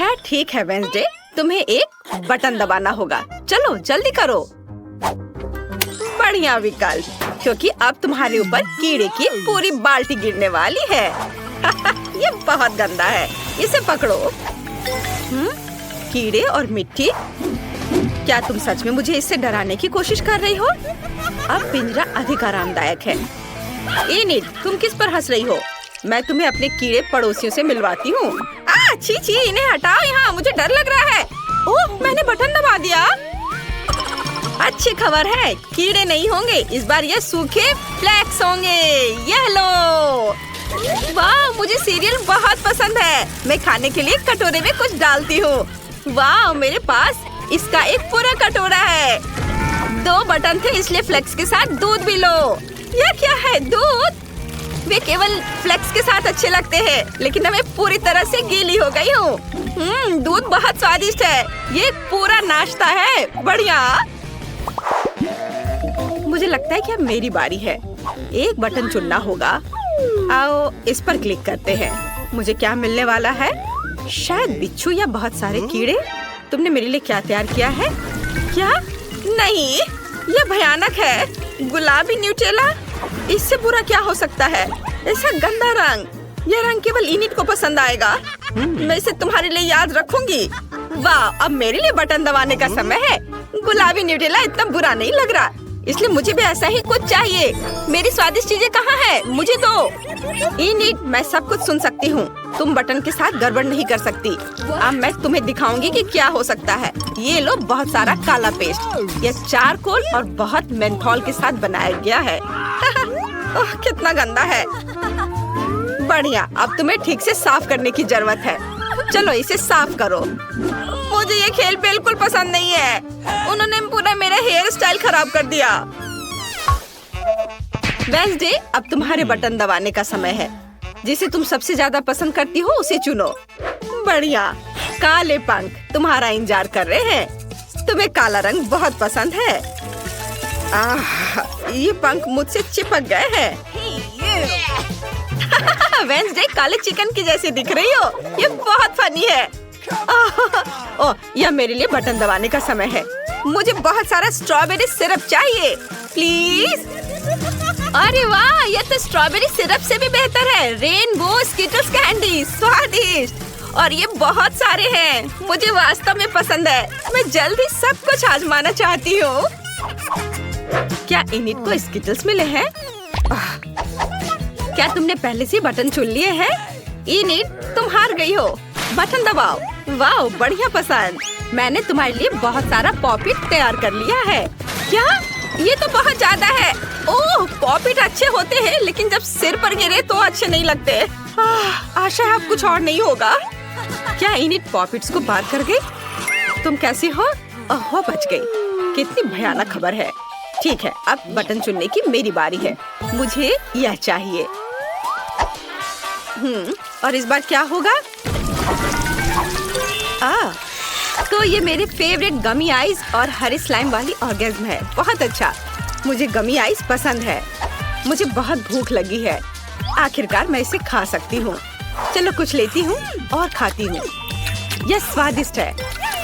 खैर ठीक है वेंसडे, तुम्हें एक बटन दबाना होगा। चलो जल्दी करो। बढ़िया विकल्प, क्योंकि अब तुम्हारे ऊपर कीड़े की पूरी बाल्टी गिरने वाली है। ये बहुत गंदा है, इसे पकड़ो। कीड़े और मिट्टी, क्या तुम सच में मुझे इससे डराने की कोशिश कर रही हो? अब पिंजरा अधिक आरामदायक है। इनिट, तुम किस पर हंस रही हो? मैं तुम्हें अपने कीड़े पड़ोसियों से मिलवाती हूँ। छी छी, इन्हें हटाओ यहाँ, मुझे डर लग रहा है। ओह, मैंने बटन दबा दिया। अच्छी खबर है, कीड़े नहीं होंगे इस बार, ये सूखे फ्लेक्स होंगे। ये लो। वाह, मुझे सीरियल बहुत पसंद है। मैं खाने के लिए कटोरे में कुछ डालती हूँ। वाह, मेरे पास इसका एक पूरा कटोरा है। 2 बटन थे, इसलिए फ्लेक्स के साथ दूध भी लो। यह क्या है? दूध? वे केवल फ्लेक्स के साथ अच्छे लगते हैं, लेकिन मैं पूरी तरह से गीली हो गई हूँ। दूध बहुत स्वादिष्ट है। ये पूरा नाश्ता है। बढ़िया। मुझे लगता है कि अब मेरी बारी है। एक बटन चुनना होगा। आओ इस पर क्लिक करते हैं। मुझे क्या मिलने वाला है? शायद बिच्छू या बहुत सारे कीड़े। तुमने मेरे लिए क्या तैयार किया है? क्या? नहीं, यह भयानक है। गुलाबी न्यूटेला, इससे बुरा क्या हो सकता है? ऐसा गंदा रंग। यह रंग केवल इनिट को पसंद आएगा। मैं इसे तुम्हारे लिए याद रखूंगी। वाह, अब मेरे लिए बटन दबाने का समय है। गुलाबी न्यूटेला इतना बुरा नहीं लग रहा, इसलिए मुझे भी ऐसा ही कुछ चाहिए। मेरी स्वादिष्ट चीजें कहाँ हैं? मुझे दो। इनिट, मैं सब कुछ सुन सकती हूँ। तुम बटन के साथ गड़बड़ नहीं कर सकती। अब मैं तुम्हें दिखाऊंगी कि क्या हो सकता है। ये लो बहुत सारा काला पेस्ट। यह चारकोल और बहुत मेंथोल के साथ बनाया गया है। ओह, कितना गंदा है। बढ़िया, अब तुम्हें ठीक से साफ करने की जरूरत है। चलो इसे साफ करो। मुझे ये खेल बिल्कुल पसंद नहीं है। उन्होंने पूरा मेरा हेयर स्टाइल खराब कर दिया। वेंसडे, अब तुम्हारे बटन दबाने का समय है। जिसे तुम सबसे ज्यादा पसंद करती हो उसे चुनो। बढ़िया। काले पंख तुम्हारा इंतजार कर रहे हैं। तुम्हें काला रंग बहुत पसंद है। ये पंख मुझसे चिपक गए हैं। वेंसडे, काले चिकन की जैसी दिख रही हो। ये बहुत फनी है। ओह, यह मेरे लिए बटन दबाने का समय है। मुझे बहुत सारा स्ट्रॉबेरी सिरप चाहिए, प्लीज। अरे वाह, यह तो स्ट्रॉबेरी सिरप से भी बेहतर है। रेनबो स्किटल्स कैंडी, स्वादिष्ट। और ये बहुत सारे हैं। मुझे वास्तव में पसंद है। मैं जल्दी सब कुछ आजमाना चाहती हूँ। क्या इनिट को स्किटल्स मिले हैं? क्या तुमने पहले से बटन चुन लिए हैं? इनिट, तुम हार गई हो। बटन दबाओ। वाह, बढ़िया पसंद। मैंने तुम्हारे लिए बहुत सारा पॉपिट तैयार कर लिया है। क्या? ये तो बहुत ज्यादा है। ओह, पॉपिट अच्छे होते हैं, लेकिन जब सिर पर गिरे तो अच्छे नहीं लगते। आशा है अब कुछ और नहीं होगा। क्या इनिट पॉपिट्स को बाहर कर गई? तुम कैसी हो? ओह, बच गई। कितनी भयानक खबर है। ठीक है, अब बटन चुनने की मेरी बारी है। मुझे यह चाहिए। और इस बार क्या होगा? तो ये मेरे फेवरेट गमी आइस और हरे स्लाइम वाली ऑर्गेज्म है। बहुत अच्छा, मुझे गमी आइस पसंद है। मुझे बहुत भूख लगी है। आखिरकार मैं इसे खा सकती हूँ। चलो कुछ लेती हूँ और खाती हूँ। यह स्वादिष्ट है।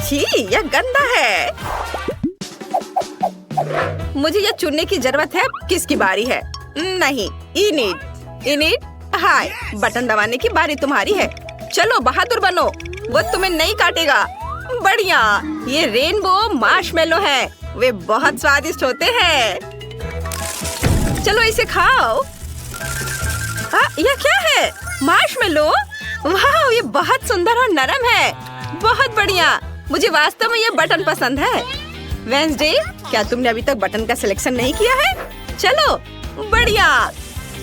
छी, यह गंदा है। मुझे यह चुनने की जरूरत है। किसकी बारी है? नहीं, इनिट। इनिट, हाय, बटन दबाने की बारी तुम्हारी है। चलो बहादुर बनो, वो तुम्हें नहीं काटेगा। बढ़िया, ये रेनबो मार्शमेलो है। वे बहुत स्वादिष्ट होते हैं। चलो इसे खाओ। यह क्या है? मार्शमेलो? वाह, ये बहुत सुंदर और नरम है। बहुत बढ़िया, मुझे वास्तव में ये बटन पसंद है। वेंसडे, क्या तुमने अभी तक बटन का सिलेक्शन नहीं किया है? चलो, बढ़िया।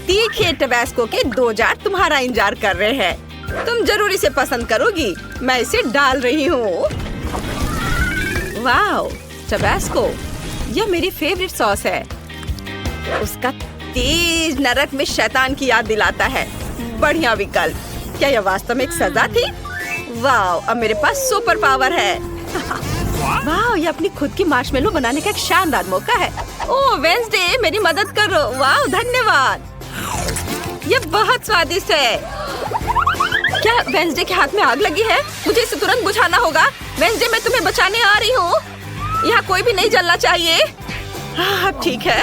तीखे टबैस्को के 2 जार तुम्हारा इंतजार कर रहे हैं। तुम जरूर इसे पसंद करोगी। मैं इसे डाल रही हूँ। वाह, टबैस्को, यह मेरी फेवरेट सॉस है। उसका तेज नरक में शैतान की याद दिलाता है। बढ़िया विकल्प। क्या यह वास्तव में एक सजा थी? वाह, अब मेरे पास सुपर पावर है। वाह, ये अपनी खुद की मार्शमेलो बनाने का एक शानदार मौका है। ओह वेंसडे, मेरी मदद करो। वाह, धन्यवाद। ये बहुत स्वादिष्ट है। क्या वेंसडे के हाथ में आग लगी है? मुझे इसे तुरंत बुझाना होगा। वेंसडे, मैं तुम्हें बचाने आ रही हूँ। यहाँ कोई भी नहीं जलना चाहिए। अब ठीक है।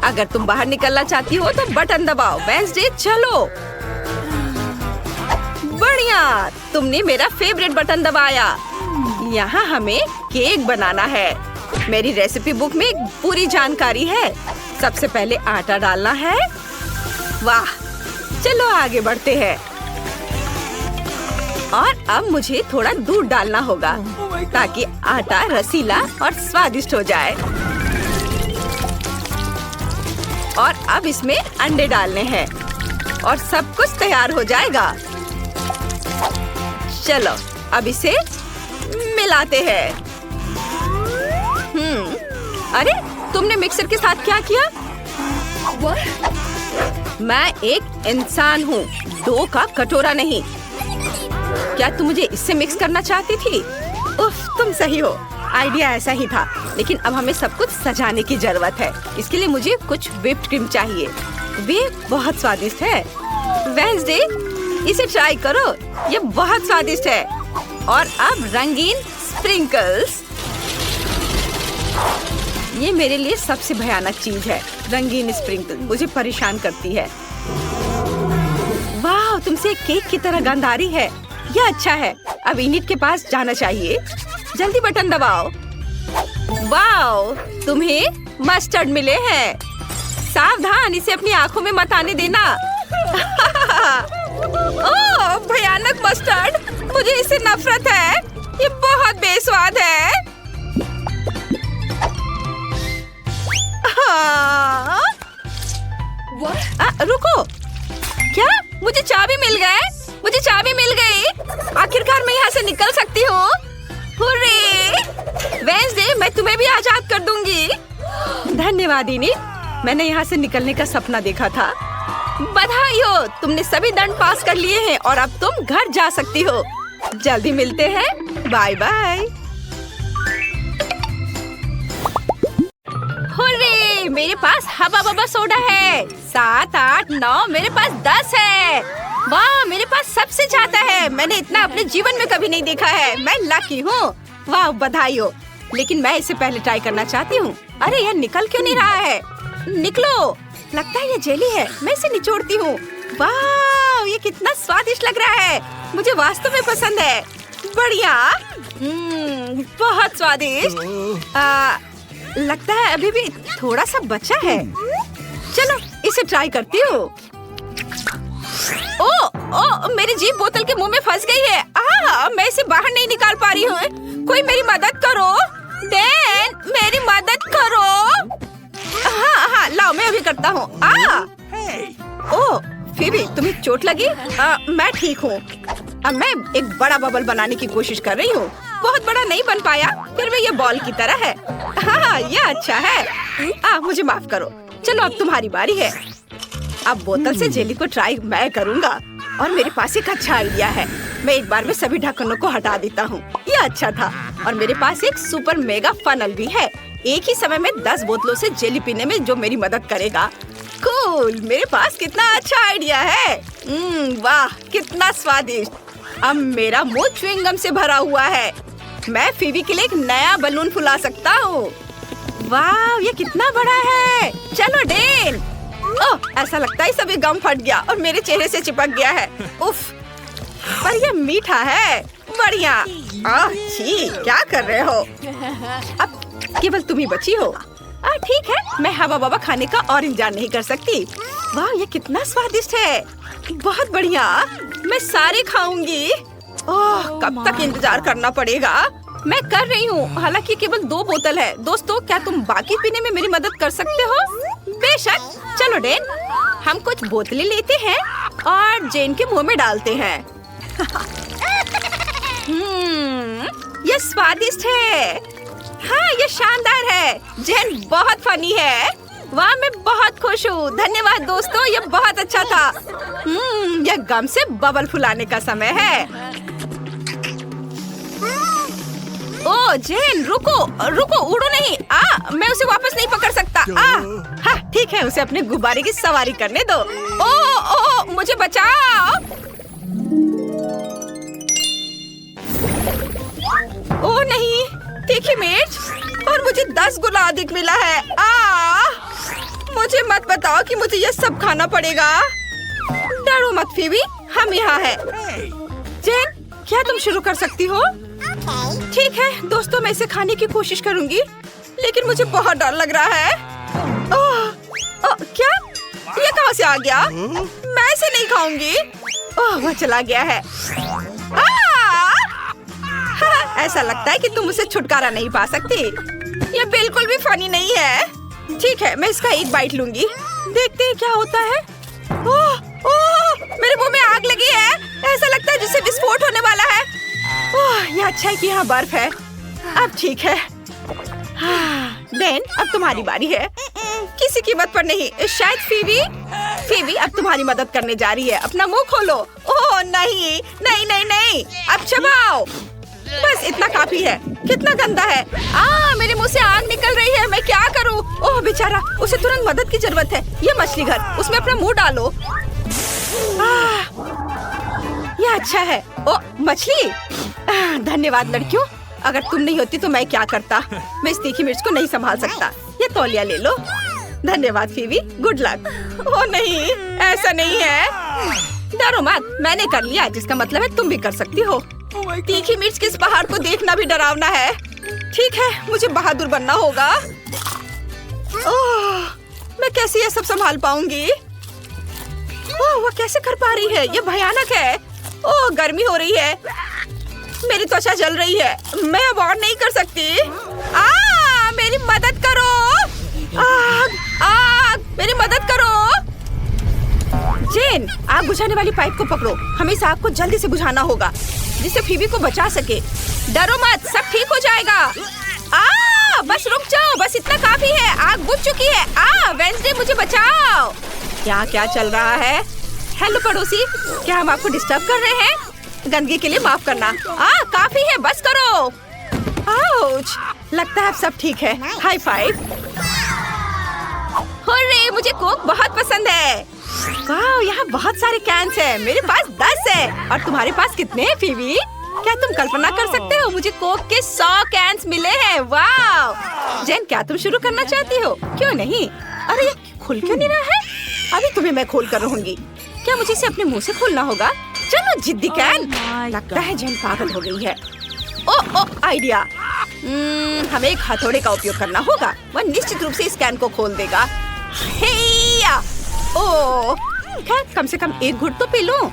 अगर तुम बाहर निकलना चाहती हो तो बटन दबाओ। वेंसडे, चलो। बढ़िया, तुमने मेरा फेवरेट बटन दबाया। यहाँ हमें केक बनाना है। मेरी रेसिपी बुक में पूरी जानकारी है। सबसे पहले आटा डालना है। वाह, चलो आगे बढ़ते हैं। और अब मुझे थोड़ा दूध डालना होगा ताकि आटा रसीला और स्वादिष्ट हो जाए। और अब इसमें अंडे डालने हैं और सब कुछ तैयार हो जाएगा। चलो अब इसे मिलाते हैं। अरे, तुमने मिक्सर के साथ क्या किया? मैं एक इंसान हूँ, डो का कटोरा नहीं। क्या तुम मुझे इससे मिक्स करना चाहती थी? उफ, तुम सही हो। आइडिया ऐसा ही था, लेकिन अब हमें सब कुछ सजाने की जरूरत है। इसके लिए मुझे कुछ व्हिप्ड क्रीम चाहिए। वे बहुत स्वादिष्ट है। वेंसडे, इसे ट्राई करो, ये बहुत स्वादिष्ट है। और अब रंगीन स्प्रिंकल्स। ये मेरे लिए सबसे भयानक चीज है। रंगीन स्प्रिंकल मुझे परेशान करती है। वाह, तुमसे केक की तरह गंध आ रही है। यह अच्छा है। अब इनिट के पास जाना चाहिए। जल्दी बटन दबाओ। वाह, तुम्हें मस्टर्ड मिले हैं। सावधान, इसे अपनी आंखों में मत आने देना। ओह, भयानक मस्टर्ड, मुझे इससे नफरत है। ये बहुत बेस्वाद है। रुको, क्या मुझे चाबी मिल गए? मुझे चाबी मिल गई। आखिरकार मैं यहाँ से निकल सकती हूँ। हुर्रे! वेंसडे, मैं तुम्हें भी आजाद कर दूंगी। धन्यवाद इनिट, मैंने यहाँ से निकलने का सपना देखा था। बधाई हो, तुमने सभी दंड पास कर लिए हैं और अब तुम घर जा सकती हो। जल्दी मिलते हैं। Bye bye. हुर्रे! मेरे पास हबा बबा सोडा है। 7, 8, 9, मेरे पास 10 है। वाह, मेरे पास सबसे ज्यादा है। मैंने इतना अपने जीवन में कभी नहीं देखा है। मैं लकी हूँ। वाह, बधाई हो। लेकिन मैं इसे पहले ट्राई करना चाहती हूँ। अरे, यह निकल क्यों नहीं रहा है? निकलो। लगता है ये जेली है। मैं इसे निचोड़ती हूँ। वाह, ये कितना स्वादिष्ट लग रहा है। मुझे वास्तव में पसंद है। बढ़िया। बहुत स्वादिष्ट। लगता है अभी भी थोड़ा सा बचा है। चलो इसे ट्राई करती हूँ। ओ, मेरी जीभ बोतल के मुंह में फंस गई है। मैं इसे बाहर नहीं निकाल पा रही हूँ। कोई मेरी मदद करो। डैन, मेरी मदद करो। हाँ, लाओ, मैं अभी करता हूँ। ओह, फिबी, तुम्हें चोट लगी? मैं ठीक हूँ। अब मैं एक बड़ा बबल बनाने की कोशिश कर रही हूँ। बहुत बड़ा नहीं बन पाया, फिर भी ये बॉल की तरह है। हाँ, ये अच्छा है। मुझे माफ करो। चलो अब तुम्हारी बारी है। अब बोतल से जेली को ट्राई मैं करूँगा। और मेरे पास एक अच्छा आइडिया है। मैं एक बार में सभी ढक्कनों को हटा देता हूँ। ये अच्छा था। और मेरे पास एक सुपर मेगा फनल भी है। एक ही समय में 10 बोतलों से जेली पीने में जो मेरी मदद करेगा। कूल, मेरे पास कितना अच्छा आइडिया है। वाह, कितना स्वादिष्ट। अब मेरा मुंह च्युइंगम से भरा हुआ है। मैं फीवी के लिए एक नया बलून फुला सकता हूँ। वाह, ये कितना बड़ा है। चलो डेन। ओह, ऐसा लगता है सभी गम फट गया और मेरे चेहरे से चिपक गया है। उफ, पर ये मीठा है। बढ़िया। छी, क्या कर रहे हो? अब केवल तुम ही बची हो। ठीक है, मैं हवा बबा खाने का और इंतजार नहीं कर सकती। वाह, ये कितना स्वादिष्ट है। बहुत बढ़िया, मैं सारे खाऊंगी। ओह, कब तक इंतजार करना पड़ेगा? मैं कर रही हूँ। हालांकि केवल 2 बोतल है। दोस्तों, क्या तुम बाकी पीने में मेरी मदद कर सकते हो? बेशक। चलो डेन, हम कुछ बोतलें लेते हैं और जेन के मुंह में डालते हैं। ये स्वादिष्ट है। हाँ, ये शानदार है। जेन बहुत फनी है। वाह, मैं बहुत खुश हूँ। धन्यवाद दोस्तों, ये बहुत अच्छा था। यह गम से बबल फुलाने का समय है। ओह जेन, रुको, उड़ो नहीं। मैं उसे वापस नहीं पकड़ सकता। हाँ ठीक है, उसे अपने गुब्बारे की सवारी करने दो। ओह, मुझे बचाओ। ओह नहीं, तीखी मिर्च, और मुझे 10 गुना अधिक मिला है। मुझे मत बताओ कि मुझे ये सब खाना पड़ेगा। डरो मत फीबी, हम यहाँ हैं। जेन, क्या तुम शुरू कर सकती हो? ठीक है दोस्तों, मैं इसे खाने की कोशिश करूंगी, लेकिन मुझे बहुत डर लग रहा है। क्या? ये कहाँ से आ गया? मैं इसे नहीं खाऊंगी। वह चला गया है। ऐसा लगता है कि तुम उसे छुटकारा नहीं पा सकती। ये बिल्कुल भी फनी नहीं है। ठीक है, मैं इसका एक बाइट लूंगी, देखते हैं क्या होता है। मेरे मुंह में आग लगी है। ऐसा लगता है जैसे विस्फोट होने वाला है। ये अच्छा है कि यहाँ बर्फ है। अब ठीक है। देन, अब तुम्हारी बारी है। किसी कीमत पर नहीं। शायद फीबी अब तुम्हारी मदद करने जा रही है। अपना मुंह खोलो। ओह नहीं नहीं नहीं नहीं, अब चबाओ। बस इतना काफी है। कितना गंदा है। मेरे मुंह से आग निकल रही है। मैं क्या करूं? ओह बेचारा, उसे तुरंत मदद की जरूरत है। ये मछली घर, उसमें अपना मुंह डालो। ये अच्छा है। ओ मछली, धन्यवाद लड़कियों। अगर तुम नहीं होती तो मैं क्या करता। मैं इस तीखी मिर्च को नहीं संभाल सकता। ये तौलिया ले लो। धन्यवाद फीबी, गुड लक। ओ नहीं, ऐसा नहीं है। डरो मत, मैंने कर लिया, जिसका मतलब है तुम भी कर सकती हो। तीखी मिर्च के इस पहाड़ को देखना भी डरावना है। ठीक है, मुझे बहादुर बनना होगा। मैं कैसे ये सब संभाल पाऊंगी? वो कैसे कर पा रही है? ये भयानक है। गर्मी हो रही है। मेरी त्वचा जल रही है। मैं अब और नहीं कर सकती। मेरी मदद करो। आग, मेरी मदद करो। जेन, आग बुझाने वाली पाइप को पकड़ो। हमें इस आग को जल्दी से बुझाना होगा, जिससे फीबी को बचा सके। डरो मत, सब ठीक हो जाएगा। बस रुक जाओ, बस इतना काफी है। आग बुझ चुकी है। वेंसडे, मुझे बचाओ। क्या चल रहा है? हेलो पड़ोसी, क्या हम आपको डिस्टर्ब कर रहे हैं? गंदगी के लिए माफ करना। काफी है, बस करो। आउच, लगता है अब सब ठीक है। High five. हुर्रे, मुझे कोक बहुत पसंद है। वाह, यहाँ बहुत सारे कैंस हैं। मेरे पास 10 है। और तुम्हारे पास कितने हैं फीबी? क्या तुम कल्पना कर सकते हो? मुझे कोक के 100 कैंस मिले हैं। वाह! जेन, क्या तुम शुरू करना चाहती हो? क्यों नहीं? अरे ये खुल क्यों नहीं रहा है? अभी तुम्हें मैं खोल कर रहूंगी। क्या मुझे इसे अपने मुंह से खोलना होगा? चलो जिद्दी कैन। लगता है जेन पागल हो गई है। आइडिया। हमें एक हथौड़े का उपयोग करना होगा। वह निश्चित रूप से इस कैन को खोल देगा। खैर, कम से कम एक घुट तो पी लूं।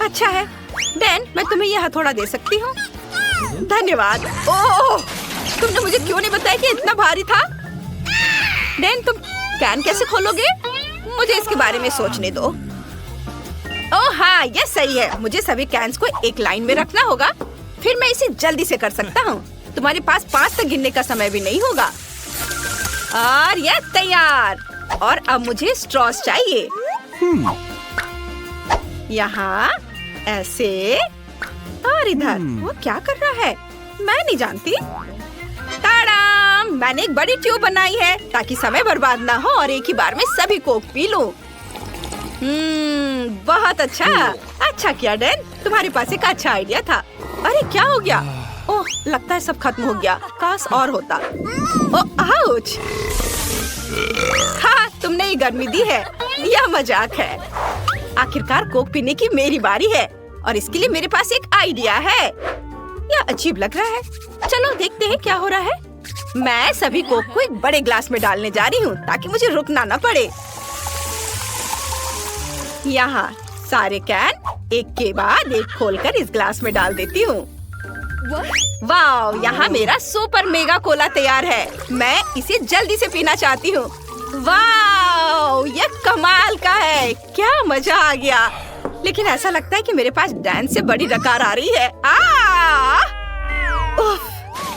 अच्छा है। डैन, मैं तुम्हें यह हथौड़ा दे सकती हूँ। धन्यवाद। तुमने मुझे क्यों नहीं बताया कि इतना भारी था? डैन, तुम कैन कैसे खोलोगे? मुझे इसके बारे में सोचने दो। हाँ, ये सही है। मुझे सभी कैन्स को एक लाइन में रखना होगा, फिर मैं इसे जल्दी से कर सकता हूँ। तुम्हारे पास 5 तक गिनने का समय भी नहीं होगा। और ये तैयार। और अब मुझे स्ट्रॉस चाहिए। यहाँ ऐसे और इधर। वो क्या कर रहा है? मैं नहीं जानती। ताड़ाम! मैंने एक बड़ी ट्यूब बनाई है ताकि समय बर्बाद ना हो और एक ही बार में सभी कोक पी लूं। बहुत अच्छा। अच्छा किया डैन, तुम्हारे पास एक अच्छा आइडिया था। अरे क्या हो गया? ओह, लगता है सब खत्म हो गया। काश और होता। आउच! हाँ, तुमने ये गर्मी दी है। यह मजाक है। आखिरकार कोक पीने की मेरी बारी है और इसके लिए मेरे पास एक आइडिया है। यह अजीब लग रहा है। चलो देखते हैं क्या हो रहा है। मैं सभी कोक को एक बड़े ग्लास में डालने जा रही हूँ ताकि मुझे रुकना न पड़े। यहाँ सारे कैन एक के बाद एक खोलकर इस ग्लास में डाल देती हूँ। वाह! यहाँ मेरा सुपर मेगा कोला तैयार है। मैं इसे जल्दी से पीना चाहती हूँ। वाह! ये कमाल का है। क्या मजा आ गया। लेकिन ऐसा लगता है कि मेरे पास डैन से बड़ी डकार आ रही है।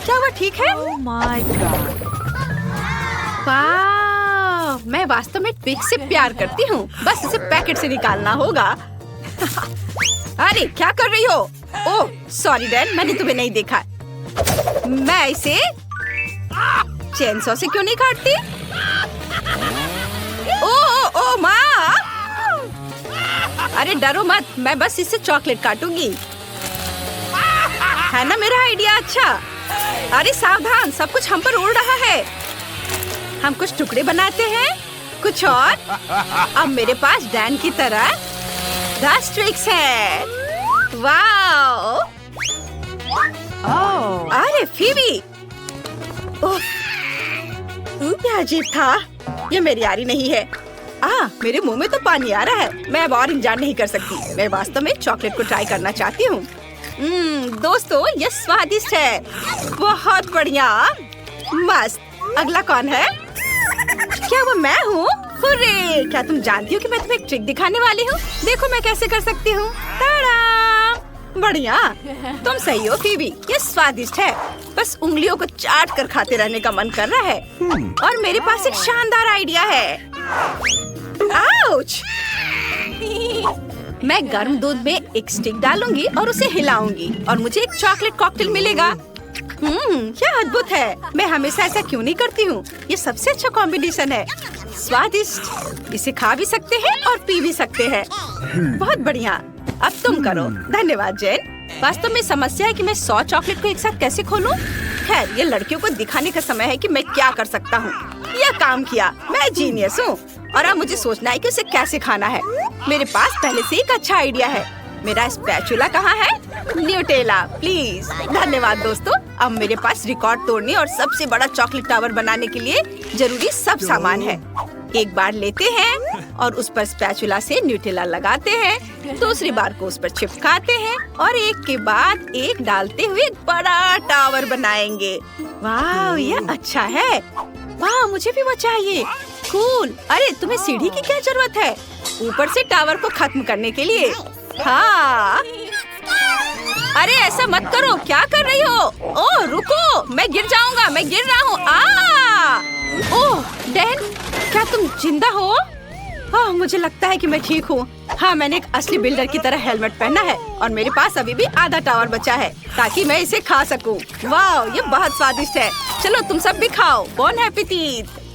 क्या वो ठीक है? Oh my God. वाह! मैं वास्तव में ट्विक से प्यार करती हूँ। बस इसे पैकेट से निकालना होगा। अरे क्या कर रही हो? ओह सॉरी डैन, मैंने तुम्हें नहीं देखा। मैं इसे चेनसॉ से क्यों नहीं काटती? ओ माँ! अरे डरो मत, मैं बस इससे चॉकलेट काटूंगी। है ना मेरा आइडिया अच्छा? अरे सावधान, सब कुछ हम पर उड़ रहा है। हम कुछ टुकड़े बनाते हैं, कुछ और। अब मेरे पास डैन की तरह 10 ट्रिक्स है। वाओ! अरे फीबी, क्या अजीब था। ये मेरी यारी नहीं है। मेरे मुंह में तो पानी आ रहा है। मैं अब और इंतजार नहीं कर सकती। मैं वास्तव में चॉकलेट को ट्राई करना चाहती हूँ। दोस्तों, ये स्वादिष्ट है। बहुत बढ़िया, मस्त। अगला कौन है? क्या वो मैं हूँ? हुर्रे! क्या तुम जानती हो कि मैं तुम्हें एक ट्रिक दिखाने वाली हूँ? देखो मैं कैसे कर सकती हूँ। बढ़िया, तुम सही हो फीबी। ये स्वादिष्ट है। बस उंगलियों को चाट कर खाते रहने का मन कर रहा है। और मेरे पास एक शानदार आइडिया है। आउच! मैं गर्म दूध में एक स्टिक डालूंगी और उसे हिलाऊंगी और मुझे एक चॉकलेट कॉकटेल मिलेगा। क्या अद्भुत है। मैं हमेशा ऐसा क्यों नहीं करती हूँ। ये सबसे अच्छा कॉम्बिनेशन है। स्वादिष्ट, इसे खा भी सकते हैं और पी भी सकते हैं। बहुत बढ़िया। अब तुम करो। धन्यवाद जेन। वास्तव में समस्या है कि मैं 100 चॉकलेट को एक साथ कैसे खोलूं? खैर, ये लड़कियों को दिखाने का समय है कि मैं क्या कर सकता हूँ। यह काम किया। मैं जीनियस हूँ। और अब मुझे सोचना है कि उसे कैसे खाना है। मेरे पास पहले से एक अच्छा आइडिया है। मेरा स्पैचुला कहाँ है? Nutella, please. धन्यवाद दोस्तों। अब मेरे पास रिकॉर्ड तोड़ने और सबसे बड़ा चॉकलेट टावर बनाने के लिए जरूरी सब सामान है। एक बार लेते हैं और उस पर स्पैचुला से न्यूटेला लगाते हैं। दूसरी बार को उस पर चिपकाते हैं और एक के बाद एक डालते हुए एक बड़ा टावर बनाएंगे। वाह, ये अच्छा है। वाह, मुझे भी वो चाहिए। कूल। अरे तुम्हें सीढ़ी की क्या जरूरत है ऊपर से टावर को खत्म करने के लिए? हाँ। अरे ऐसा मत करो, क्या कर रही हो? ओह रुको, मैं गिर जाऊंगा, मैं गिर रहा हूँ। ओह डैन, क्या तुम जिंदा हो? मुझे लगता है कि मैं ठीक हूँ। हाँ, मैंने एक असली बिल्डर की तरह हेलमेट पहना है और मेरे पास अभी भी आधा टावर बचा है ताकि मैं इसे खा सकूं। वाह, ये बहुत स्वादिष्ट है। चलो तुम सब भी खाओ। Bone appétit.